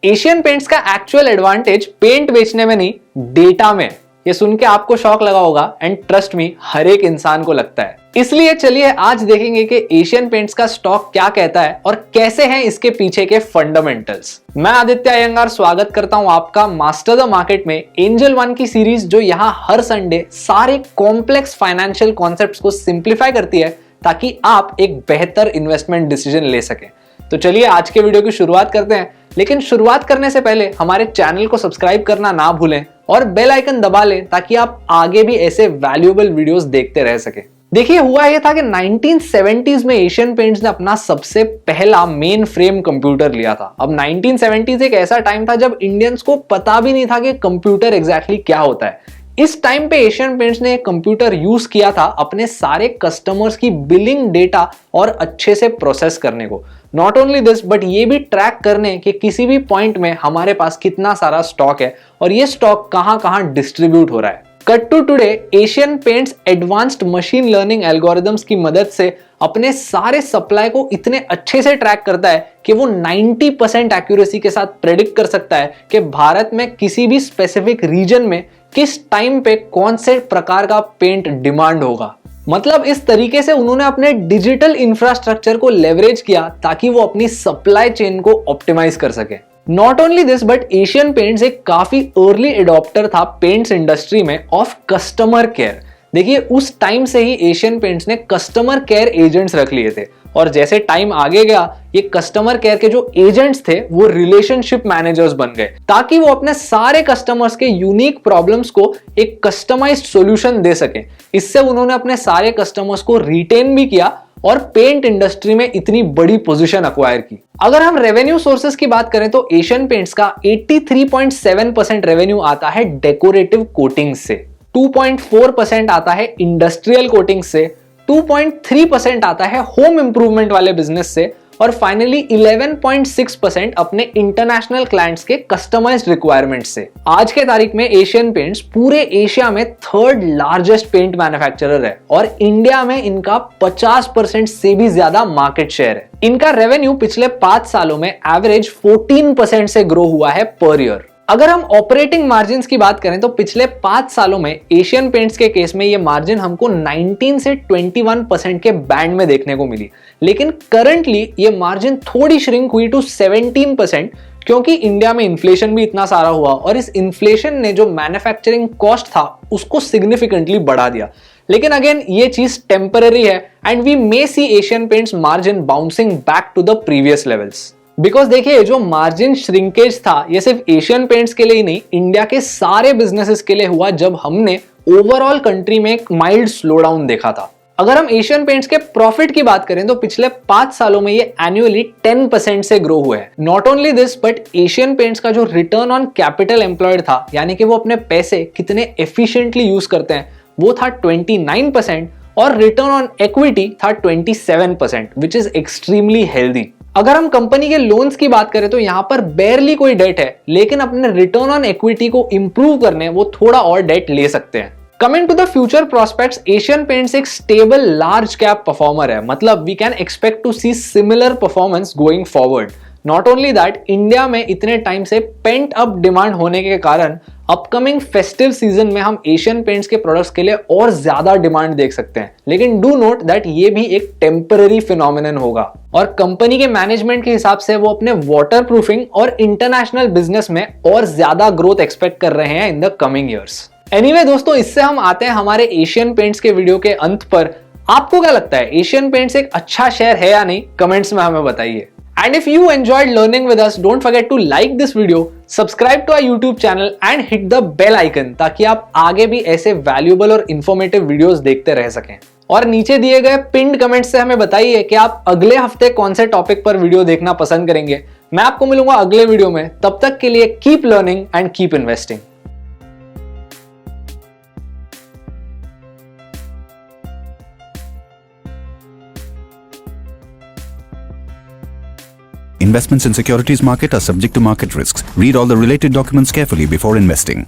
Asian paints का actual advantage paint बेचने में नहीं, डेटा में। ये सुन के आपको शॉक लगा होगा एंड ट्रस्ट मी, हर एक इंसान को लगता है। इसलिए चलिए आज देखेंगे कि एशियन पेंट्स का स्टॉक क्या कहता है और कैसे हैं इसके पीछे के फंडामेंटल्स। मैं आदित्य अयंगार स्वागत करता हूं आपका मास्टर द मार्केट में एंजल वन की सीरीज, जो यहां हर संडे सारे कॉम्प्लेक्स फाइनेंशियल कॉन्सेप्ट्स को सिंप्लीफाई करती है ताकि आप एक बेहतर इन्वेस्टमेंट डिसीजन ले सकें। तो चलिए आज के वीडियो की शुरुआत करते हैं, लेकिन शुरुआत करने से पहले हमारे चैनल को सब्सक्राइब करना ना भूलें और बेल आइकन दबा लें ताकि आप आगे भी ऐसे वैल्यूएबल वीडियोस देखते रह सकें। देखिए, हुआ यह था कि 1970s में एशियन पेंट्स ने अपना सबसे पहला मेन फ्रेम कंप्यूटर लिया था। अब 1970s एक ऐसा टाइम था जब इंडियंस को पता भी नहीं था कि कंप्यूटर एग्जैक्टली क्या होता है। इस टाइम पे एशियन पेंट्स ने एक कंप्यूटर यूज किया था अपने सारे कस्टमर्स की बिलिंग डेटा और अच्छे से प्रोसेस करने को। नॉट ओनली दिस, बट ये भी ट्रैक करने कि किसी भी पॉइंट में हमारे पास कितना सारा स्टॉक है और ये स्टॉक कहां कहां डिस्ट्रीब्यूट हो रहा है। Cut to today, Asian Paints advanced machine learning algorithms की मदद से अपने सारे सप्लाई को इतने अच्छे से ट्रैक करता है कि वो 90% एक्यूरेसी के साथ प्रेडिक्ट कर सकता है कि भारत में किसी भी स्पेसिफिक रीजन में किस टाइम पे कौन से प्रकार का पेंट डिमांड होगा। मतलब इस तरीके से उन्होंने अपने डिजिटल इंफ्रास्ट्रक्चर को लेवरेज किया ताकि वो अपनी सप्लाई चेन को ऑप्टिमाइज कर सके। Not only this, but Asian Paints एक काफी अर्ली एडॉप्टर था पेंट्स इंडस्ट्री में ऑफ कस्टमर केयर। देखिए, उस टाइम से ही एशियन पेंट्स ने कस्टमर केयर एजेंट्स रख लिए थे और जैसे टाइम आगे गया, ये कस्टमर केयर के जो एजेंट्स थे वो रिलेशनशिप मैनेजर्स बन गए ताकि वो अपने सारे कस्टमर्स के यूनिक प्रॉब्लम्स को एक कस्टमाइज्ड सॉल्यूशन दे सके। इससे उन्होंने अपने सारे कस्टमर्स को रिटेन भी किया और पेंट इंडस्ट्री में इतनी बड़ी पोजीशन अक्वायर की। अगर हम रेवेन्यू सोर्सेस की बात करें तो एशियन पेंट्स का 83.7% रेवेन्यू आता है डेकोरेटिव कोटिंग से, 2.4% आता है इंडस्ट्रियल कोटिंग से, 2.3% आता है होम इंप्रूवमेंट वाले बिजनेस से और फाइनली 11.6% अपने इंटरनेशनल क्लाइंट्स के कस्टमाइज्ड रिक्वायरमेंट्स से। आज के तारीख में एशियन पेंट्स पूरे एशिया में थर्ड लार्जेस्ट पेंट मैन्युफैक्चरर है और इंडिया में इनका 50% से भी ज्यादा मार्केट शेयर है। इनका रेवेन्यू पिछले 5 सालों में एवरेज 14% से ग्रो हुआ है पर ईयर। अगर हम ऑपरेटिंग मार्जिन की बात करें तो पिछले 5 सालों में एशियन पेंट्स के केस में ये मार्जिन हमको 19 से 21% के बैंड में देखने को मिली, लेकिन करंटली ये मार्जिन थोड़ी श्रिंक हुई टू 17% क्योंकि इंडिया में इन्फ्लेशन भी इतना सारा हुआ और इस इन्फ्लेशन ने जो मैन्युफैक्चरिंग कॉस्ट था उसको सिग्निफिकेंटली बढ़ा दिया। लेकिन अगेन ये चीज टेम्पररी है and we may see Asian Paints margin bouncing back to the previous levels. Because देखिए, जो मार्जिन श्रिंकेज था ये सिर्फ एशियन पेंट्स के लिए ही नहीं, इंडिया के सारे बिजनेसेस के लिए हुआ जब हमने ओवरऑल कंट्री में एक माइल्ड स्लो डाउन देखा था। अगर हम एशियन पेंट्स के प्रॉफिट की बात करें तो पिछले 5 सालों में ये एनुअली 10% से ग्रो हुए हैं। Not only this, but Asian paints का जो रिटर्न ऑन कैपिटल एम्प्लॉयड था, यानी कि वो अपने पैसे कितने एफिशिएंटली यूज करते हैं, वो था 29% और रिटर्न ऑन इक्विटी था 27%, विच इज एक्सट्रीमली हेल्दी। अगर हम कंपनी के लोन्स की बात करें तो यहां पर बेयरली कोई डेट है, लेकिन अपने रिटर्न ऑन इक्विटी को इंप्रूव करने वो थोड़ा और डेट ले सकते हैं। Coming to the future prospects, Asian Paints एक स्टेबल लार्ज कैप परफॉर्मर है, मतलब we can expect to see similar performance going forward. Not only that, India में इतने टाइम से पेंट अप डिमांड होने के कारण अपकमिंग फेस्टिव सीजन में हम एशियन पेंट्स के प्रोडक्ट्स के लिए और ज्यादा डिमांड देख सकते हैं। लेकिन डू नोट दैट ये भी एक टेम्पररी फिनोमिनन होगा और कंपनी के मैनेजमेंट के हिसाब से वो अपने वाटर प्रूफिंग और इंटरनेशनल बिजनेस में और ज्यादा ग्रोथ एक्सपेक्ट कर रहे हैं in the coming years. Anyway दोस्तों, इससे हम आते हैं हमारे एशियन पेंट्स के वीडियो के अंत पर। आपको क्या लगता है, एशियन पेंट्स एक अच्छा शेयर है या नहीं? कमेंट्स में हमें बताइए। And if you enjoyed learning with us, don't forget to like this video, subscribe to our YouTube channel and hit the bell icon ताकि आप आगे भी ऐसे valuable और informative videos देखते रह सकें। और नीचे दिए गए pinned comments से हमें बताइए कि आप अगले हफ्ते कौन से टॉपिक पर वीडियो देखना पसंद करेंगे। मैं आपको मिलूंगा अगले वीडियो में, तब तक के लिए keep learning and keep investing। Investments in securities market are subject to market risks. Read all the related documents carefully before investing.